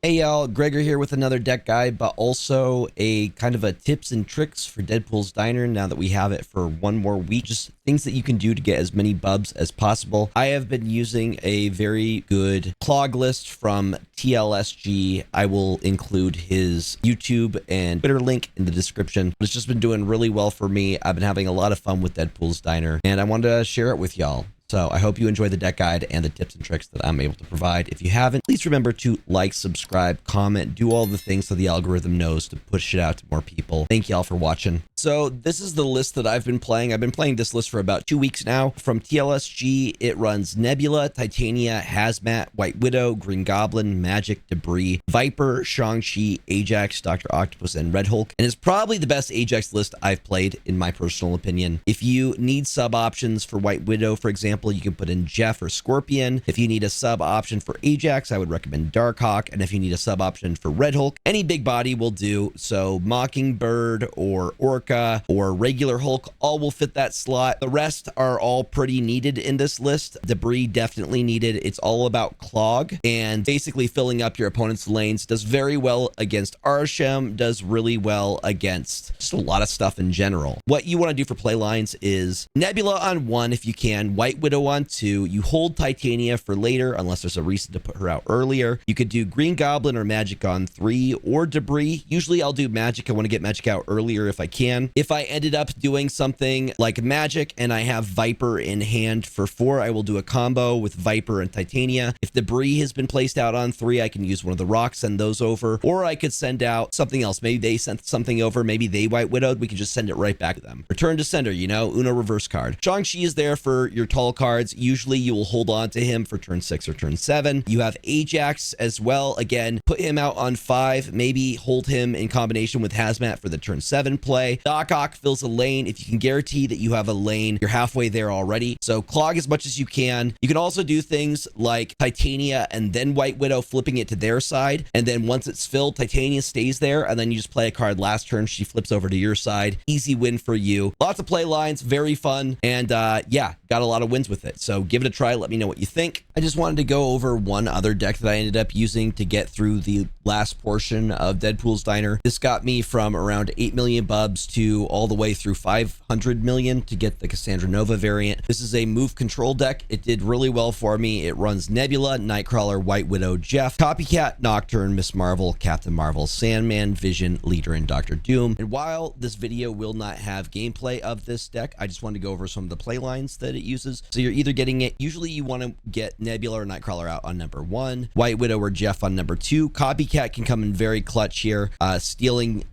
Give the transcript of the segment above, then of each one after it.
Hey y'all, Gregor here with another deck guide, but also a kind of a tips and tricks for Deadpool's Diner now that we have it for one more week. Just things that you can do to get as many bubs as possible. I have been using a very good clog list from TLSG. I will include his YouTube and Twitter link in the description. It's just been doing really well for me. I've been having a lot of fun with Deadpool's Diner, and I wanted to share it with y'all. So I hope you enjoy the deck guide and the tips and tricks that I'm able to provide. If you haven't, please remember to like, subscribe, comment, do all the things so the algorithm knows to push it out to more people. Thank y'all for watching. So this is the list that I've been playing. I've been playing this list for about 2 weeks now. From TLSG, it runs Nebula, Titania, Hazmat, White Widow, Green Goblin, Magic, Debris, Viper, Shang-Chi, Ajax, Dr. Octopus, and Red Hulk. And it's probably the best Ajax list I've played, in my personal opinion. If you need sub options for White Widow, for example, you can put in Jeff or Scorpion. If you need a sub option for Ajax, I would recommend Darkhawk. And if you need a sub option for Red Hulk, any big body will do. So Mockingbird or Orca or regular Hulk all will fit that slot. The rest are all pretty needed in this list. Debris definitely needed. It's all about clog and basically filling up your opponent's lanes. Does very well against Arishem, does really well against just a lot of stuff in general. What you want to do for Playlines is Nebula on 1 if you can, White Widow on 2. You hold Titania for later unless there's a reason to put her out earlier. You could do Green Goblin or Magic on 3 or Debris. Usually I'll do Magic. I want to get Magic out earlier if I can. If I ended up doing something like Magic and I have Viper in hand for 4, I will do a combo with Viper and Titania. If Debris has been placed out on 3, I can use one of the rocks, send those over, or I could send out something else. Maybe they sent something over, maybe they White Widowed. We can just send it right back to them. Return to sender, you know, Uno reverse card. Shang-Chi is there for your tall cards. Usually you will hold on to him for turn 6 or turn 7. You have Ajax as well. Again, put him out on 5, maybe hold him in combination with Hazmat for the turn 7 play. Darkhawk fills a lane. If you can guarantee that you have a lane, you're halfway there already. So clog as much as you can. You can also do things like Titania and then White Widow, flipping it to their side. And then once it's filled, Titania stays there. And then you just play a card last turn. She flips over to your side. Easy win for you. Lots of play lines, very fun. And yeah, got a lot of wins with it. So give it a try. Let me know what you think. I just wanted to go over one other deck that I ended up using to get through the last portion of Deadpool's Diner. This got me from around 8 million bubs to all the way through 500 million to get the Cassandra Nova variant. This is a move control deck. It did really well for me. It runs Nebula, Nightcrawler, White Widow, Jeff, Copycat, Nocturne, Miss Marvel, Captain Marvel, Sandman, Vision, Leader, and Dr. Doom. And while this video will not have gameplay of this deck, I just wanted to go over some of the play lines that it uses. So you're either getting it, usually you want to get Nebula or Nightcrawler out on number 1, White Widow or Jeff on number 2. Copycat can come in very clutch here, stealing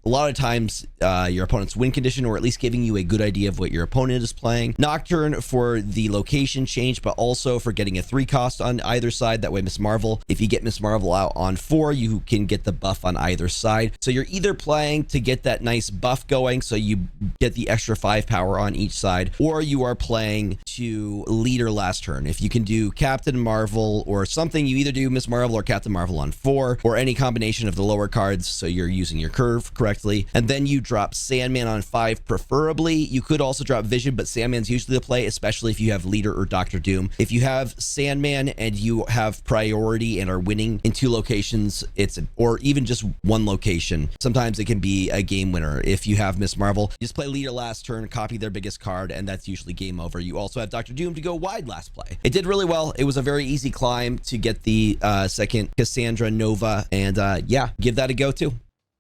a lot of times your opponent's win condition, or at least giving you a good idea of what your opponent is playing. Nocturne for the location change, but also for getting a 3 cost on either side. That way Miss Marvel, if you get Miss Marvel out on 4, you can get the buff on either side. So you're either playing to get that nice buff going, so you get the extra 5 power on each side, or you are playing to leader last turn. If you can do Captain Marvel or something, you either do Miss Marvel or Captain Marvel on 4, or any combination of the lower cards, so you're using your curve correctly. And then you drop Sandman on 5 preferably. You could also drop Vision, but Sandman's usually the play, especially if you have Leader or Dr. Doom. If you have Sandman and you have priority and are winning in 2 locations, or even just 1 location, sometimes it can be a game winner. If you have Miss Marvel, you just play Leader last turn, copy their biggest card, and that's usually game over. You also have Dr. Doom to go wide last play. It did really well. It was a very easy climb to get the second Cassandra Nova, and yeah, give that a go too.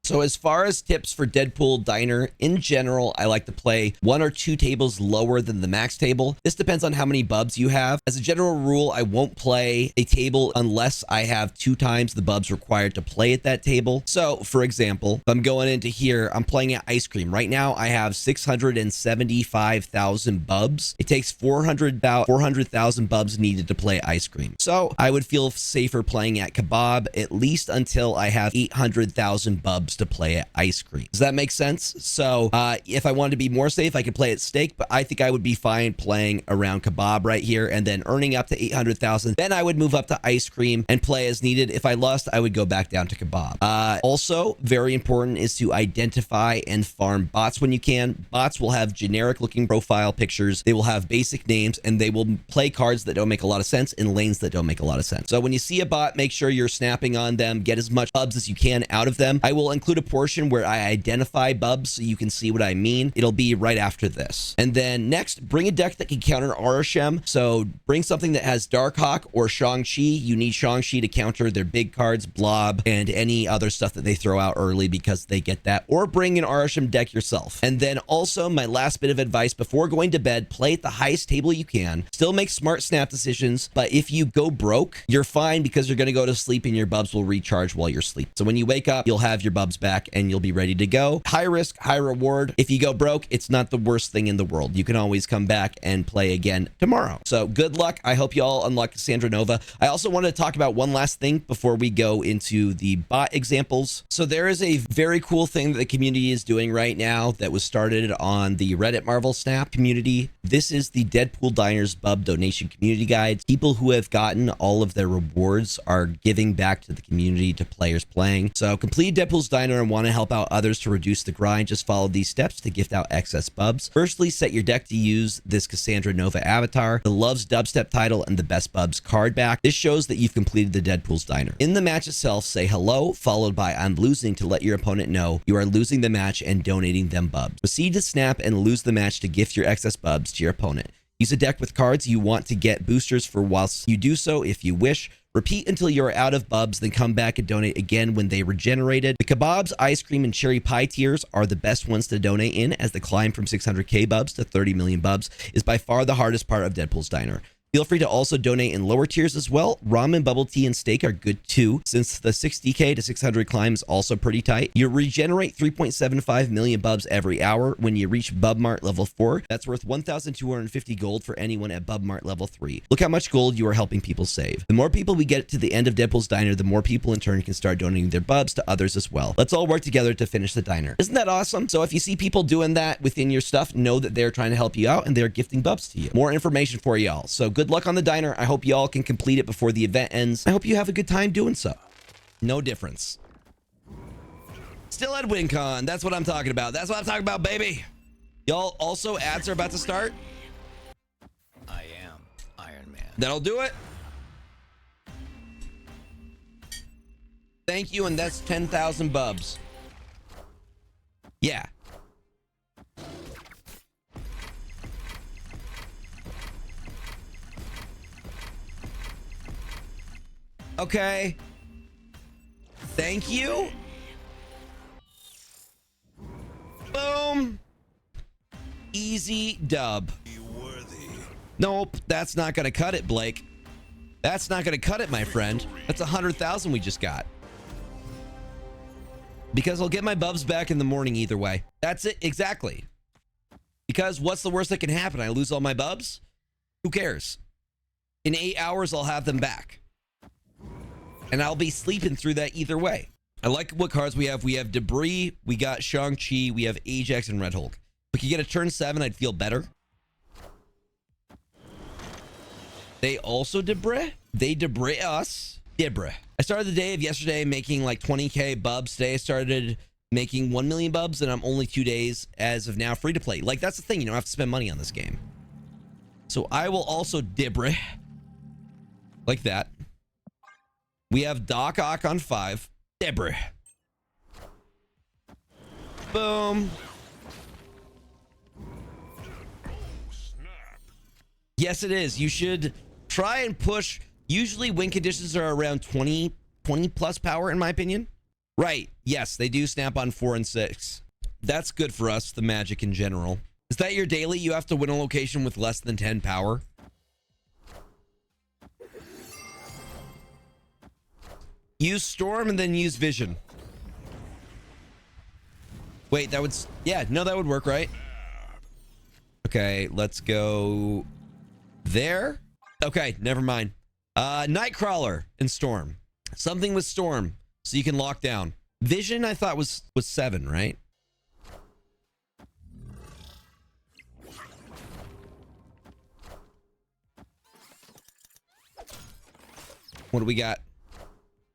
So as far as tips for Deadpool Diner, in general, I like to play 1 or 2 tables lower than the max table. This depends on how many bubs you have. As a general rule, I won't play a table unless I have 2 times the bubs required to play at that table. So for example, if I'm going into here, I'm playing at Ice Cream. Right now, I have 675,000 bubs. It takes 400,000 bubs needed to play Ice Cream. So I would feel safer playing at Kebab, at least until I have 800,000 bubs to play at ice cream. Does that make sense? So if I wanted to be more safe, I could play at steak, but I think I would be fine playing around kebab right here and then earning up to 800,000. Then I would move up to ice cream and play as needed. If I lost, I would go back down to kebab. Also, very important is to identify and farm bots when you can. Bots will have generic looking profile pictures. They will have basic names and they will play cards that don't make a lot of sense in lanes that don't make a lot of sense. So when you see a bot, make sure you're snapping on them, get as much bubs as you can out of them. I will include a portion where I identify bubs so you can see what I mean. It'll be right after this. And then next, bring a deck that can counter Arishem. So bring something that has Darkhawk or Shang-Chi. You need Shang-Chi to counter their big cards, Blob, and any other stuff that they throw out early because they get that. Or bring an Arishem deck yourself. And then also, my last bit of advice before going to bed, play at the highest table you can. Still make smart snap decisions, but if you go broke, you're fine because you're going to go to sleep and your bubs will recharge while you're asleep. So when you wake up, you'll have your bubs back and you'll be ready to go. High risk, high reward. If you go broke, it's not the worst thing in the world. You can always come back and play again tomorrow. So good luck. I hope you all unlock Cassandra Nova. I also wanted to talk about one last thing before we go into the bot examples. So there is a very cool thing that the community is doing right now that was started on the Reddit Marvel Snap community. This is the Deadpool Diner's Bub Donation Community Guide. People who have gotten all of their rewards are giving back to the community, to players playing. So complete Deadpool's Diner and want to help out others to reduce the grind, just follow these steps to gift out excess bubs. Firstly, set your deck to use this Cassandra Nova avatar, the Loves Dubstep title, and the Best Bubs card back. This shows that you've completed the Deadpool's Diner. In the match itself, say hello, followed by I'm losing to let your opponent know you are losing the match and donating them bubs. Proceed to snap and lose the match to gift your excess bubs to your opponent. Use a deck with cards you want to get boosters for whilst you do so if you wish. Repeat until you are out of bubs, then come back and donate again when they regenerated. The kebabs, ice cream, and cherry pie tiers are the best ones to donate in, as the climb from 600k bubs to 30 million bubs is by far the hardest part of Deadpool's Diner. Feel free to also donate in lower tiers as well. Ramen, bubble tea, and steak are good too, since the 60k to 600 climb is also pretty tight. You regenerate 3.75 million bubs every hour when you reach Bub Mart level 4. That's worth 1,250 gold for anyone at Bub Mart level 3. Look how much gold you are helping people save. The more people we get to the end of Deadpool's Diner, the more people in turn can start donating their bubs to others as well. Let's all work together to finish the diner. Isn't that awesome? So if you see people doing that within your stuff, know that they're trying to help you out and they're gifting bubs to you. More information for y'all. So good luck on the diner. I hope y'all can complete it before the event ends. I hope you have a good time doing so. No difference. Still at WinCon. That's what I'm talking about. That's what I'm talking about, baby. Y'all, also ads are about to start. I am Iron Man. That'll do it. Thank you, and that's 10,000 bubs. Yeah. Okay. Thank you. Boom. Easy dub. Nope, that's not gonna cut it, Blake. That's not gonna cut it, my friend. That's 100,000 we just got. Because I'll get my bubs back in the morning either way. That's it, exactly. Because what's the worst that can happen? I lose all my bubs? Who cares? In 8 hours, I'll have them back. And I'll be sleeping through that either way. I like what cards we have. We have Debris, we got Shang-Chi, we have Ajax, and Red Hulk. If we could get a turn 7, I'd feel better. They also Debris? They Debris us? Debris. I started the day of yesterday making like 20k bubs. Today I started making 1 million bubs, and I'm only 2 days as of now free to play. Like, that's the thing. You don't have to spend money on this game. So I will also Debris. Like that. We have Doc Ock on 5. Debris. Boom. Yes, it is. You should try and push. Usually win conditions are around 20 plus power, in my opinion. Right. Yes, they do snap on 4 and 6. That's good for us, the Magic in general. Is that your daily? You have to win a location with less than 10 power? Use Storm and then use Vision. Wait, that would... Yeah, no, that would work, right? Okay, let's go... There? Okay, never mind. Nightcrawler and Storm. Something with Storm, so you can lock down. Vision I thought was 7, right? What do we got?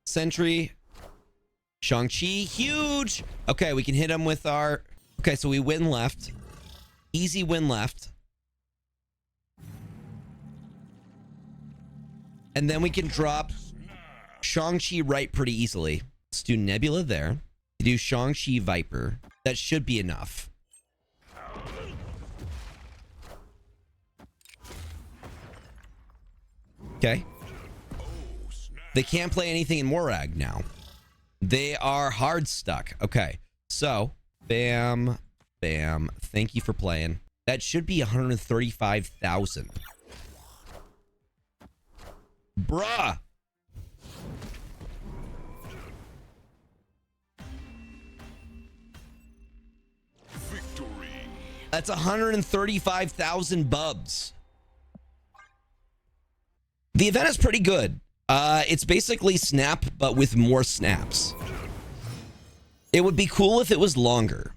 Sentry. Shang-Chi. Huge. Okay, we can hit him with our... Okay, so we win left. Easy win left. And then we can drop Shang-Chi right pretty easily. Let's do Nebula there. Do Shang-Chi Viper. That should be enough. Okay. They can't play anything in Morag now. They are hard stuck. Okay. So, bam, bam. Thank you for playing. That should be 135,000. Bruh. Victory. That's 135,000 bubs. The event is pretty good. It's basically Snap, but with more snaps. It would be cool if it was longer.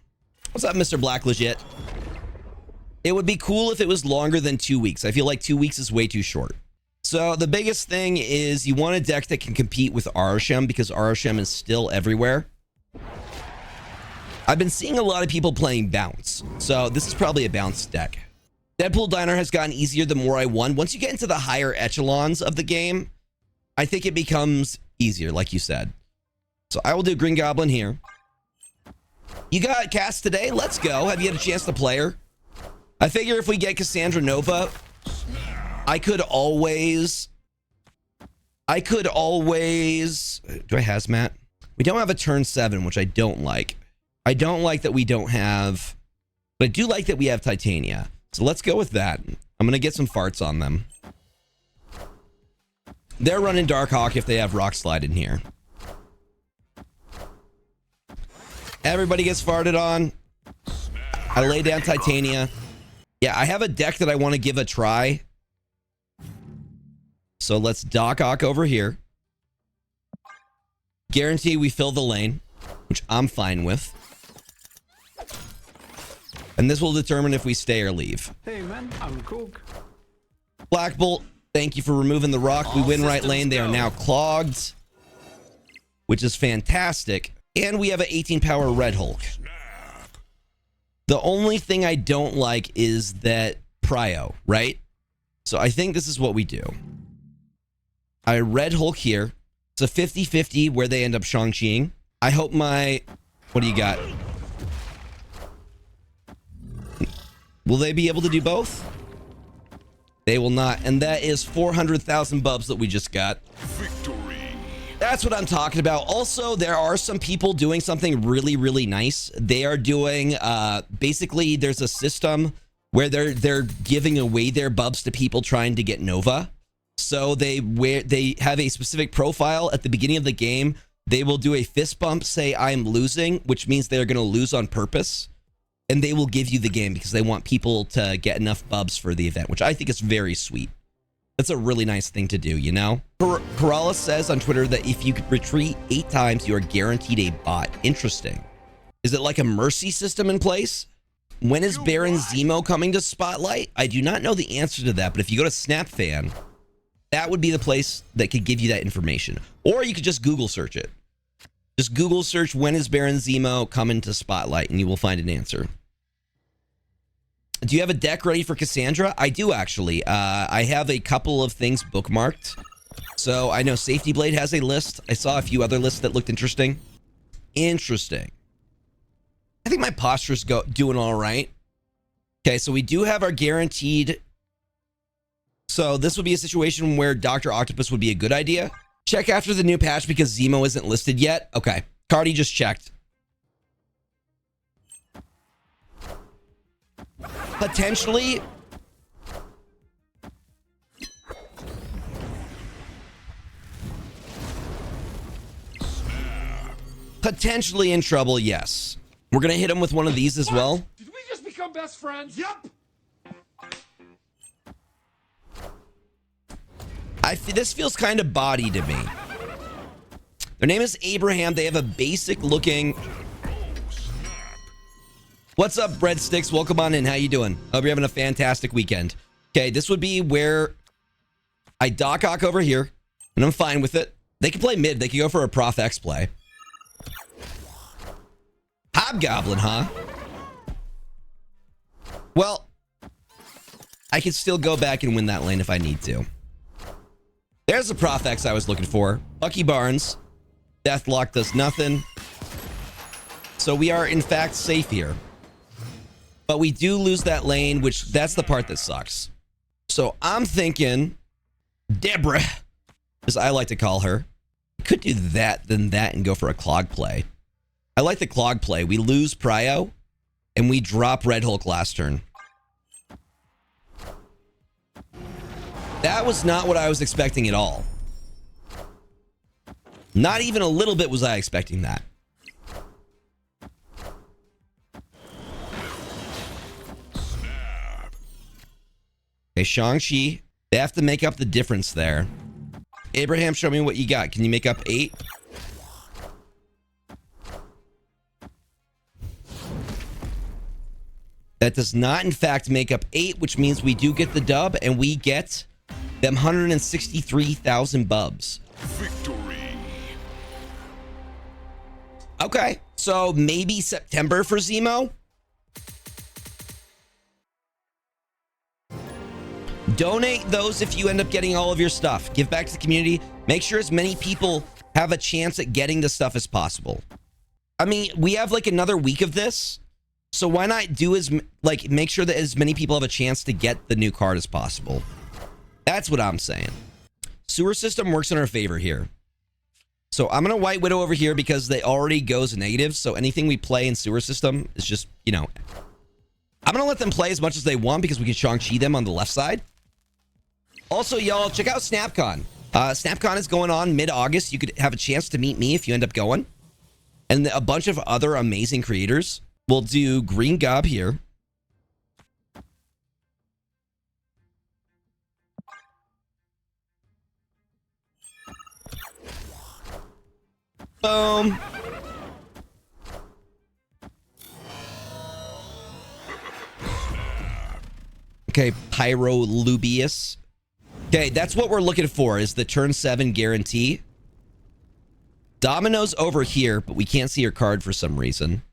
What's up, Mr. Black Legit? It would be cool if it was longer than 2 weeks. I feel like 2 weeks is way too short. So the biggest thing is you want a deck that can compete with Arishem because Arishem is still everywhere. I've been seeing a lot of people playing Bounce. So this is probably a Bounce deck. Deadpool Diner has gotten easier the more I won. Once you get into the higher echelons of the game, I think it becomes easier, like you said. So I will do Green Goblin here. You got cast today? Let's go. Have you had a chance to play her? I figure if we get Cassandra Nova, I could always... Do I Hazmat? We don't have a turn 7, which I don't like. I don't like that we don't have... But I do like that we have Titania. So let's go with that. I'm going to get some farts on them. They're running Darkhawk if they have Rock Slide in here. Everybody gets farted on. I lay down Titania. Yeah, I have a deck that I want to give a try. So let's Darkhawk over here. Guarantee we fill the lane, which I'm fine with. And this will determine if we stay or leave. Hey man, I'm Cook. Black Bolt, thank you for removing the rock. We win right lane. They are now clogged, which is fantastic. And we have an 18 power Red Hulk. The only thing I don't like is that Prio, right? So I think this is what we do. I Red Hulk here. It's a 50-50 where they end up Shang-Chiing. I hope my... What do you got? Will they be able to do both? They will not. And that is 400,000 bubs that we just got. Victory. That's what I'm talking about. Also, there are some people doing something really, really nice. They are doing, basically, there's a system where they're giving away their bubs to people trying to get Nova. So they have a specific profile at the beginning of the game. They will do a fist bump, say, I'm losing, which means they're going to lose on purpose. And they will give you the game because they want people to get enough bubs for the event, which I think is very sweet. That's a really nice thing to do, you know? Corrales says on Twitter that if you could retreat 8 times, you are guaranteed a bot. Interesting. Is it like a mercy system in place? When is Baron Zemo coming to Spotlight? I do not know the answer to that, but if you go to SnapFan, that would be the place that could give you that information. Or you could just Google search it. Just Google search when is Baron Zemo coming to Spotlight and you will find an answer. Do you have a deck ready for Cassandra? I do actually. I have a couple of things bookmarked. So I know Safety Blade has a list. I saw a few other lists that looked interesting. Interesting. I think my posture's doing all right. Okay, so we do have our guaranteed. So this would be a situation where Dr. Octopus would be a good idea. Check after the new patch because Zemo isn't listed yet. Okay, Cardi just checked. Potentially. Potentially in trouble, yes. We're going to hit him with one of these as well. Did we just become best friends? Yep. This feels kind of body to me. Their name is Abraham. They have a basic looking... What's up, breadsticks? Welcome on in. How you doing? Hope you're having a fantastic weekend. Okay, this would be where I dock over here, and I'm fine with it. They can play mid. They can go for a Prof X play. Hobgoblin, huh? Well, I can still go back and win that lane if I need to. There's the Prof X I was looking for. Bucky Barnes. Deathlock does nothing. So we are, in fact, safe here. But we do lose that lane, which that's the part that sucks. So I'm thinking Deborah, as I like to call her. Could do that, then that, and go for a Clog play. I like the Clog play. We lose Prio, and we drop Red Hulk last turn. That was not what I was expecting at all. Not even a little bit was I expecting that. Okay, Shang-Chi. They have to make up the difference there. Abraham, show me what you got. Can you make up 8? That does not, in fact, make up 8, which means we do get the dub, and we get them 163,000 bubs. Victory. Okay, so maybe September for Zemo? Donate those if you end up getting all of your stuff. Give back to the community. Make sure as many people have a chance at getting the stuff as possible. I mean, we have like another week of this. So why not do as, like, make sure that as many people have a chance to get the new card as possible. That's what I'm saying. Sewer system works in our favor here. So I'm going to White Widow over here because they already goes negative. So anything we play in sewer system is just, you know, I'm going to let them play as much as they want because we can Shang-Chi them on the left side. Also, y'all, check out SnapCon. SnapCon is going on mid-August. You could have a chance to meet me if you end up going. And a bunch of other amazing creators. We'll do Green Gob here. Boom. Okay, Pyrolubius. Okay, that's what we're looking for, is the turn 7 guarantee. Domino's over here, but we can't see her card for some reason.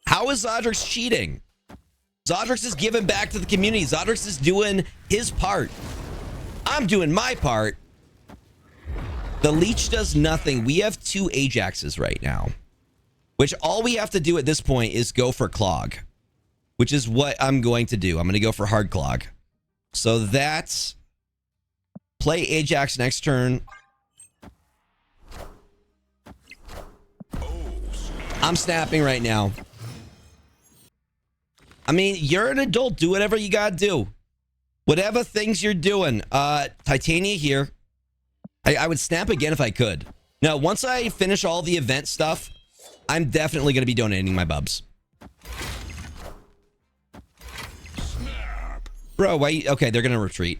How is Zodrix cheating? Zodrix is giving back to the community. Zodrix is doing his part. I'm doing my part. The Leech does nothing. We have 2 Ajaxes right now, which all we have to do at this point is go for Clog, which is what I'm going to do. I'm going to go for Hard Clog. So that's play Ajax next turn. I'm snapping right now. I mean, you're an adult. Do whatever you gotta do. Whatever things you're doing. Titania here. I would snap again if I could. Now, once I finish all the event stuff, I'm definitely gonna be donating my bubs. Bro, why? Okay, they're gonna retreat.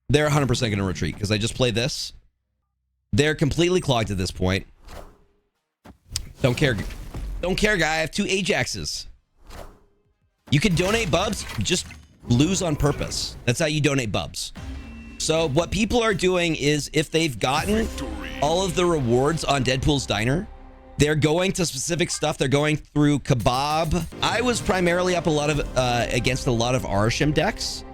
They're 100% gonna retreat because I just played this. They're completely clogged at this point. Don't care. Don't care, guy. I have 2 Ajaxes. You can donate bubs, just lose on purpose. That's how you donate bubs. So what people are doing is if they've gotten all of the rewards on Deadpool's Diner, they're going to specific stuff. They're going through Kebab. I was primarily up a lot of against a lot of Arishem decks,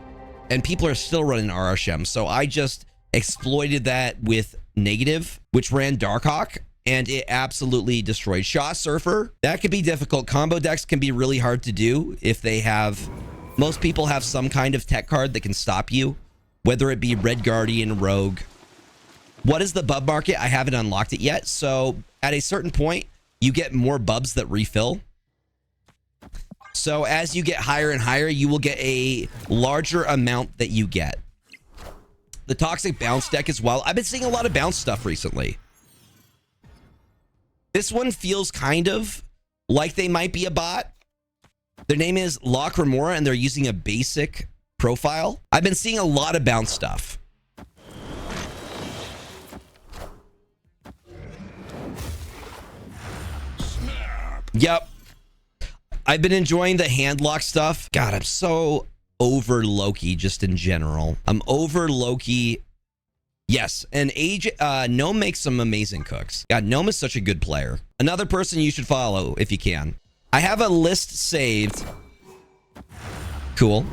and people are still running Arishem. So I just exploited that with Negative, which ran Darkhawk, and it absolutely destroyed Shaw Surfer. That could be difficult. Combo decks can be really hard to do if they have... Most people have some kind of tech card that can stop you, whether it be Red Guardian, Rogue. What is the bub market? I haven't unlocked it yet. So at a certain point, you get more bubs that refill. So as you get higher and higher, you will get a larger amount that you get. The Toxic Bounce deck as well. I've been seeing a lot of bounce stuff recently. This one feels kind of like they might be a bot. Their name is La Cremora, and they're using a basic profile. I've been seeing a lot of bounce stuff. Yep. I've been enjoying the hand lock stuff. God, I'm so over Loki just in general. I'm over Loki. Yes, and Gnome makes some amazing cooks. God, Gnome is such a good player. Another person you should follow if you can. I have a list saved. Cool.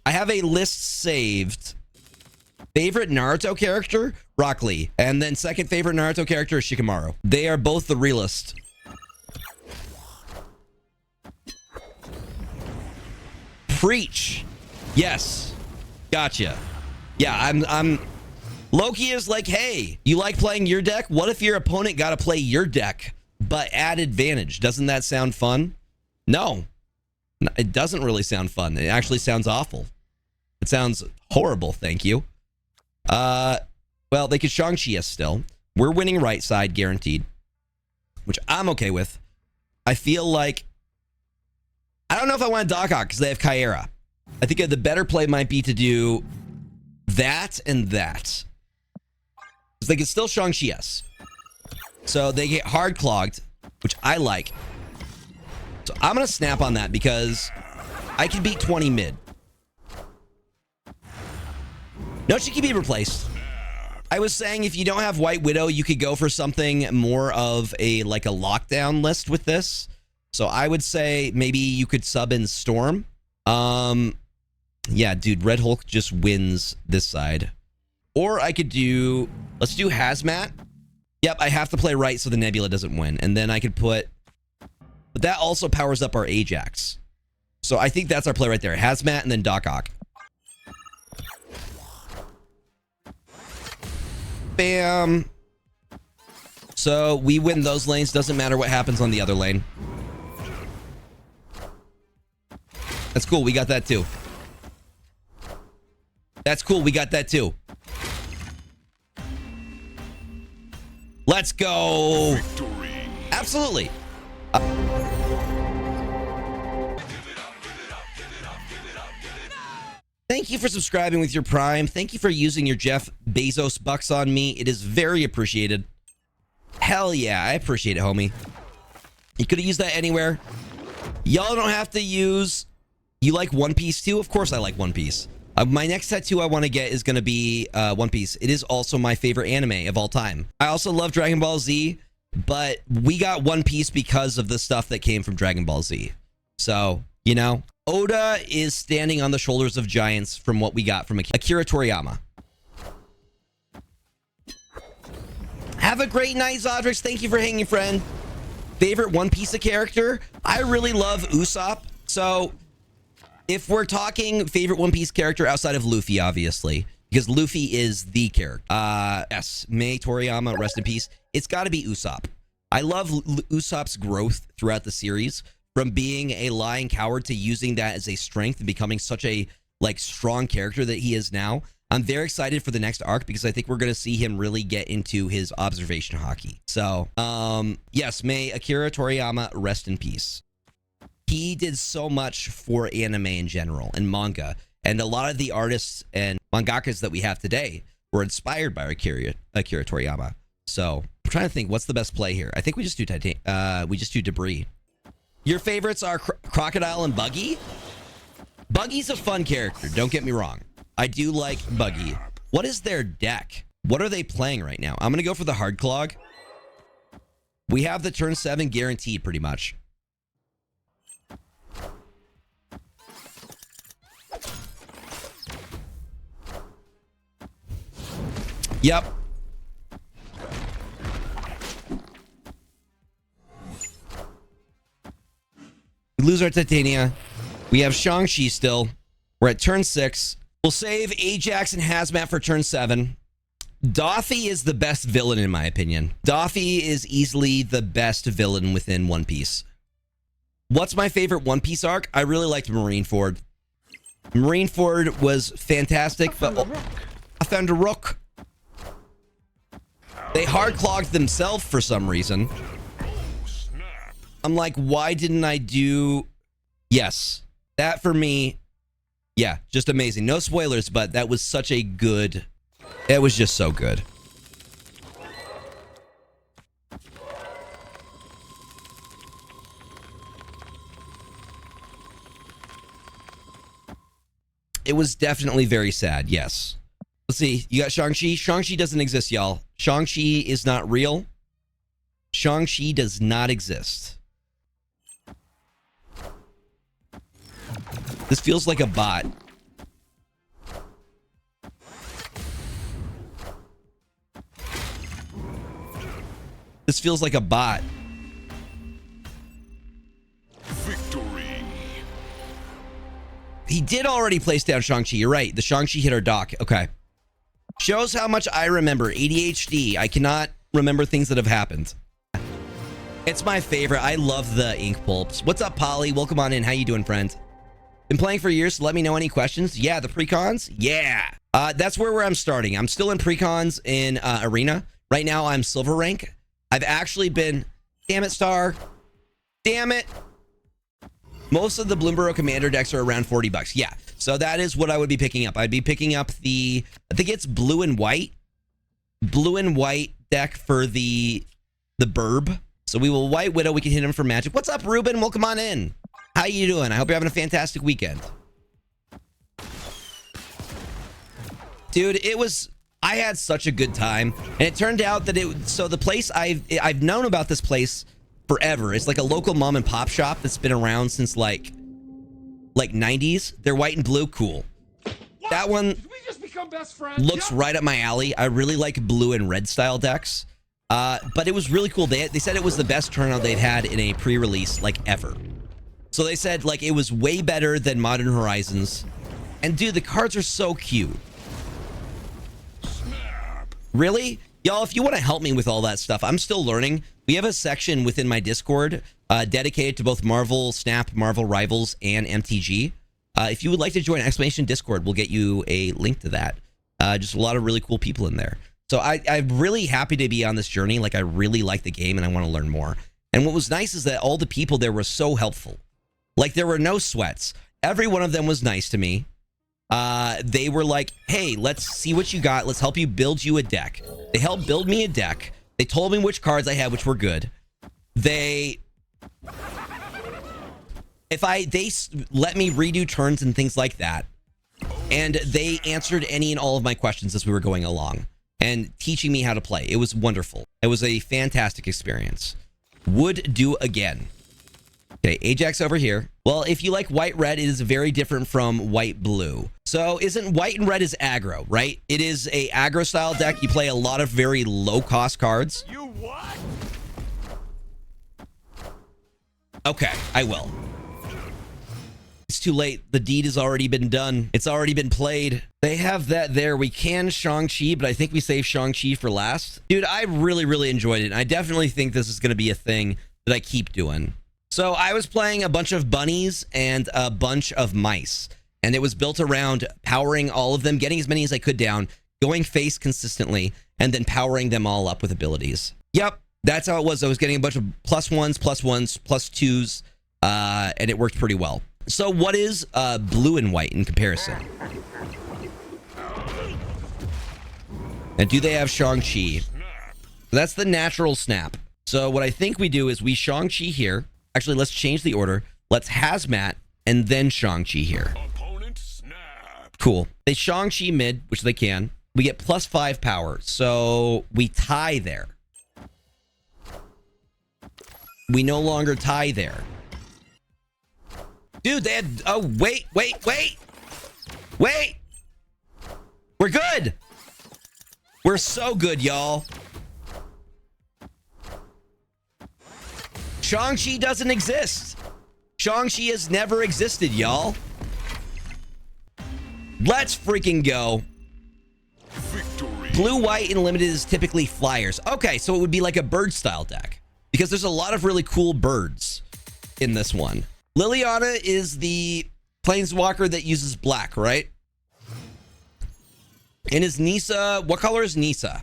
I have a list saved. Favorite Naruto character? Rock Lee. And then second favorite Naruto character is Shikamaru. They are both the realest. Preach. Yes. Gotcha. Yeah, I'm Loki is like, hey, you like playing your deck? What if your opponent got to play your deck, but add advantage? Doesn't that sound fun? No, it doesn't really sound fun. It actually sounds awful. It sounds horrible. Thank you. Well, they could Shang-Chi us still. We're winning right side guaranteed, which I'm okay with. I feel like, I don't know if I want to Doc because they have Kyera. I think the better play might be to do that and that. Because they can still Shang-Chi us. So they get hard clogged, which I like. So I'm going to snap on that because I can beat 20 mid. No, she can be replaced. I was saying if you don't have White Widow, you could go for something more of a like a lockdown list with this. So I would say maybe you could sub in Storm. Yeah, dude, Red Hulk just wins this side. Or I could do, let's do Hazmat. Yep, I have to play right so the Nebula doesn't win. And then I could put, but that also powers up our Ajax. So I think that's our play right there. Hazmat and then Doc Ock. Bam. So we win those lanes. Doesn't matter what happens on the other lane. That's cool. We got that too. That's cool. We got that too. Let's go. Victory. Absolutely. Thank you for subscribing with your Prime. Thank you for using your Jeff Bezos bucks on me. It is very appreciated. Hell yeah. I appreciate it, homie. You could have used that anywhere. Y'all don't have to use... You like One Piece too? Of course I like One Piece. My next tattoo I want to get is going to be One Piece. It is also my favorite anime of all time. I also love Dragon Ball Z, but we got One Piece because of the stuff that came from Dragon Ball Z. So, you know, Oda is standing on the shoulders of giants from what we got from Akira Toriyama. Have a great night, Zodrix. Thank you for hanging, friend. Favorite One Piece character? I really love Usopp. So... if we're talking favorite One Piece character outside of Luffy, obviously, because Luffy is the character. Yes, May Toriyama, rest in peace. It's got to be Usopp. I love Usopp's growth throughout the series, from being a lying coward to using that as a strength and becoming such a like strong character that he is now. I'm very excited for the next arc because I think we're going to see him really get into his observation hockey. So, yes, may Akira Toriyama rest in peace. He did so much for anime in general and manga. And a lot of the artists and mangakas that we have today were inspired by Akira Toriyama. So I'm trying to think, what's the best play here? I think we just do Debris. Your favorites are Crocodile and Buggy? Buggy's a fun character, don't get me wrong. I do like Buggy. What is their deck? What are they playing right now? I'm going to go for the Hard Clog. We have the turn 7 guaranteed pretty much. Yep. We lose our Titania. We have Shang-Chi still. We're at turn 6. We'll save Ajax and Hazmat for turn 7. Doffy is the best villain in my opinion. Doffy is easily the best villain within One Piece. What's my favorite One Piece arc? I really liked Marineford. Marineford was fantastic, but I found a rock. They hard clogged themselves for some reason. I'm like, why didn't I do... Yes, that for me, yeah, just amazing. No spoilers, but that was such a good... It was just so good. It was definitely very sad, yes. Let's see, you got Shang-Chi. Shang-Chi doesn't exist, y'all. Shang-Chi is not real. Shang-Chi does not exist. This feels like a bot. This feels like a bot. Victory. He did already place down Shang-Chi. You're right. The Shang-Chi hit our dock. Okay. Shows how much I remember. ADHD. I cannot remember things that have happened. It's my favorite. I love the ink pulps. What's up, Polly? Welcome on in. How you doing, friend? Been playing for years, so let me know any questions. Yeah, the precons? Yeah. That's where I'm starting. I'm still in precons in Arena. Right now, I'm silver rank. I've actually been... Damn it, Star. Damn it. Most of the Bloomborough Commander decks are around $40. Yeah, so that is what I would be picking up. I'd be picking up the... I think it's blue and white. Blue and white deck for the Burb. So we will White Widow. We can hit him for magic. What's up, Ruben? Welcome on in. How you doing? I hope you're having a fantastic weekend. Dude, it was... I had such a good time. And it turned out that so the place I've known about this place forever. It's like a local mom and pop shop that's been around since like 90s. They're white and blue. Cool. What? That one Did we just become best friends? looks right up my alley. I really like blue and red style decks. But it was really cool. They said it was the best turnout they'd had in a pre-release like ever. So they said like it was way better than Modern Horizons. And dude, the cards are so cute. Really? Y'all, if you want to help me with all that stuff, I'm still learning. We have a section within my Discord dedicated to both Marvel Snap, Marvel Rivals, and MTG. If you would like to join Exclamation Discord, we'll get you a link to that. Just a lot of really cool people in there. So I'm really happy to be on this journey. Like, I really like the game and I want to learn more. And what was nice is that all the people there were so helpful. Like, there were no sweats. Every one of them was nice to me. They were like, hey, let's see what you got. Let's help you build you a deck. They helped build me a deck. They told me which cards I had, which were good. They let me redo turns and things like that. And they answered any and all of my questions as we were going along and teaching me how to play. It was wonderful. It was a fantastic experience. Would do again. Okay, Ajax over here. Well, if you like white-red, it is very different from white-blue. So isn't white and red is aggro, right? It is a aggro-style deck. You play a lot of very low-cost cards. You what? Okay, I will. It's too late. The deed has already been done. It's already been played. They have that there. We can Shang-Chi, but I think we save Shang-Chi for last. Dude, I really, really enjoyed it. And I definitely think this is going to be a thing that I keep doing. So I was playing a bunch of bunnies and a bunch of mice, and it was built around powering all of them, getting as many as I could down, going face consistently, and then powering them all up with abilities. Yep, that's how it was. I was getting a bunch of +1s, +1s, +2s, and it worked pretty well. So what is blue and white in comparison? And do they have Shang-Chi? That's the natural snap. So what I think we do is we Shang-Chi here. Actually, let's change the order. Let's Hazmat and then Shang-Chi here. Opponent snap. Cool. They Shang-Chi mid, which they can. We get +5 power. So we tie there. We no longer tie there. Dude, they had... Oh, wait. Wait. We're good. We're so good, y'all. Shang-Chi doesn't exist. Shang-Chi has never existed, y'all. Let's freaking go. Victory. Blue, white, and limited is typically flyers. Okay, so it would be like a bird style deck because there's a lot of really cool birds in this one. Liliana is the planeswalker that uses black, right? And is Nisa, what color is Nisa?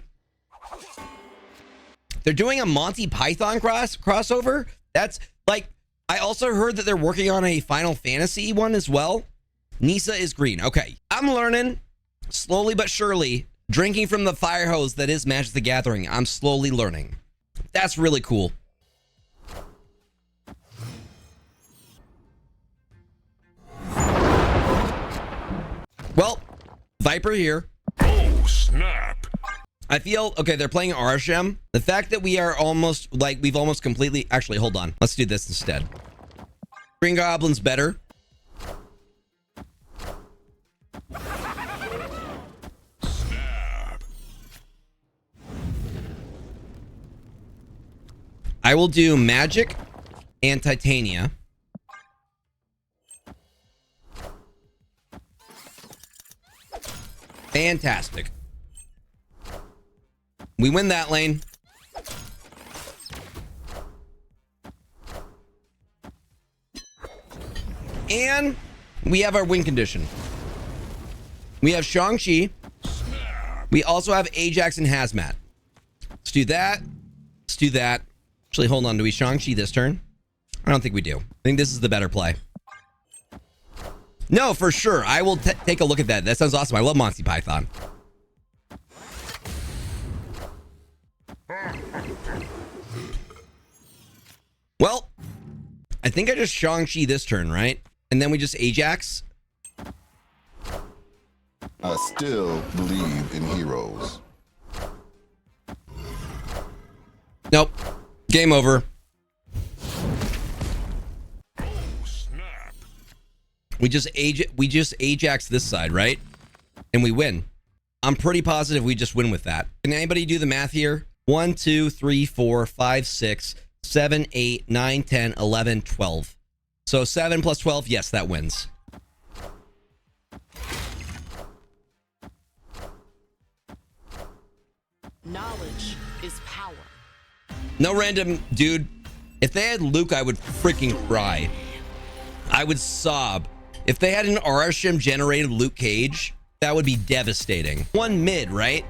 They're doing a Monty Python crossover. That's like, I also heard that they're working on a Final Fantasy one as well. Nisa is green. Okay, I'm learning slowly but surely, drinking from the fire hose that is Magic the Gathering. I'm slowly learning. That's really cool. Well, Viper here. Oh, snap. I feel, okay, they're playing Arishem. The fact that we are almost, like, we've almost completely, actually, hold on. Let's do this instead. Green Goblin's better. Snap. I will do Magic and Titania. Fantastic. We win that lane. And we have our win condition. We have Shang-Chi. We also have Ajax and Hazmat. Let's do that. Let's do that. Actually, hold on. Do we Shang-Chi this turn? I don't think we do. I think this is the better play. No, for sure. I will take a look at that. That sounds awesome. I love Monty Python. Well, I think I just Shang-Chi this turn, right? And then we just Ajax. I still believe in heroes. Nope. Game over. Oh, snap. We just Ajax this side, right? And we win. I'm pretty positive we just win with that. Can anybody do the math here? 1, 2, 3, 4, 5, 6, 7, 8, 9, 10, 11, 12. So 7 plus 12, yes, that wins. Knowledge is power. No random, dude. If they had Luke, I would freaking cry. I would sob. If they had an Arishem generated Luke Cage, that would be devastating. One mid, right?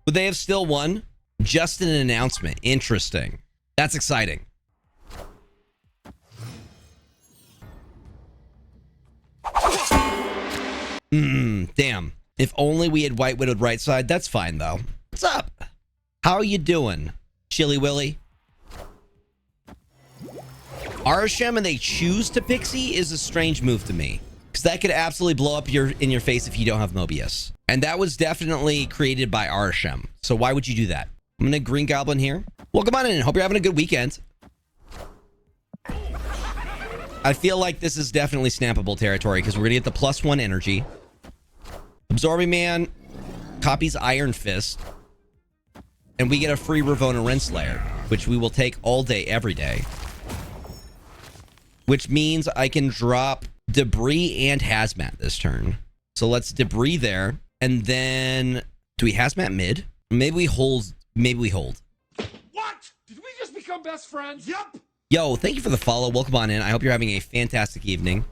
Would they have still won? Just an announcement. Interesting. That's exciting. Damn. If only we had White Widowed right side. That's fine, though. What's up? How you doing, Chili Willy? Arishem and they choose to Pixie is a strange move to me. Because that could absolutely blow up in your face if you don't have Mobius. And that was definitely created by Arishem. So why would you do that? I'm going to Green Goblin here. Well, come on in. Hope you're having a good weekend. I feel like this is definitely snappable territory because we're going to get the +1 energy. Absorbing Man copies Iron Fist. And we get a free Ravona Renslayer, which we will take all day, every day. Which means I can drop Debris and Hazmat this turn. So let's Debris there. And then, do we Hazmat mid? Maybe we hold. Maybe we hold. What? Did we just become best friends? Yup. Yo, thank you for the follow. Welcome on in. I hope you're having a fantastic evening.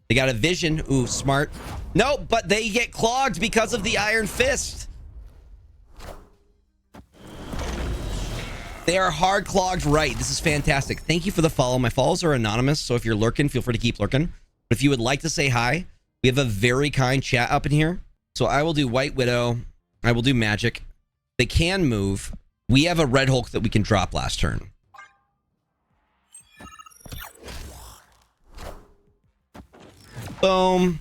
They got a vision. Ooh, smart. No, but they get clogged because of the Iron Fist. They are hard clogged right. This is fantastic. Thank you for the follow. My follows are anonymous, so if you're lurking, feel free to keep lurking. But if you would like to say hi, we have a very kind chat up in here. So I will do White Widow. I will do Magic. They can move. We have a Red Hulk that we can drop last turn. Boom.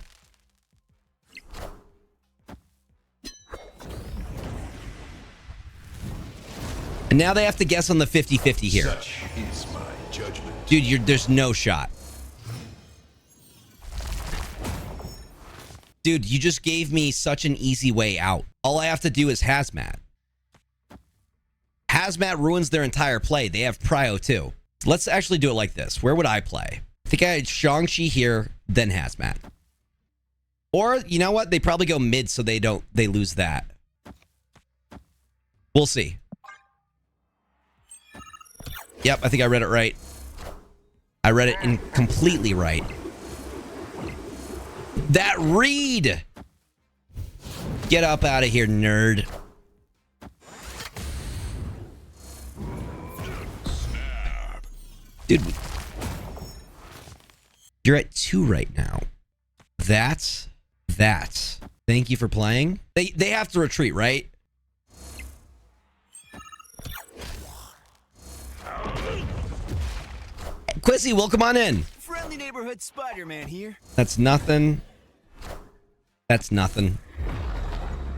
And now they have to guess on the 50-50 here. Such is my judgment. Dude, there's no shot. Dude, you just gave me such an easy way out. All I have to do is Hazmat. Hazmat ruins their entire play. They have Prio too. Let's actually do it like this. Where would I play? I think I had Shang-Chi here, then Hazmat. Or, you know what? They probably go mid so they lose that. We'll see. Yep, I think I read it right. I read it completely right. That read! Get up out of here, nerd. Dude, you're at 2 right now. That's that. Thank you for playing. They have to retreat, right? Quissy, welcome on in. Friendly neighborhood Spider-Man here. That's nothing. That's nothing.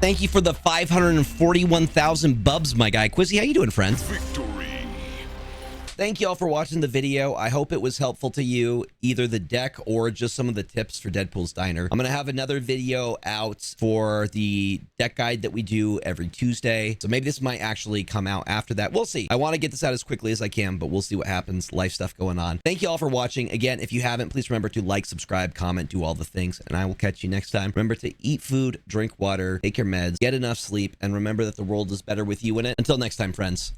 Thank you for the 541,000 bubs, my guy. Quizzy, how you doing, friend? Victory. Thank you all for watching the video. I hope it was helpful to you, either the deck or just some of the tips for Deadpool's Diner. I'm going to have another video out for the deck guide that we do every Tuesday. So maybe this might actually come out after that. We'll see. I want to get this out as quickly as I can, but we'll see what happens. Life stuff going on. Thank you all for watching. Again, if you haven't, please remember to like, subscribe, comment, do all the things, and I will catch you next time. Remember to eat food, drink water, take your meds, get enough sleep, and remember that the world is better with you in it. Until next time, friends.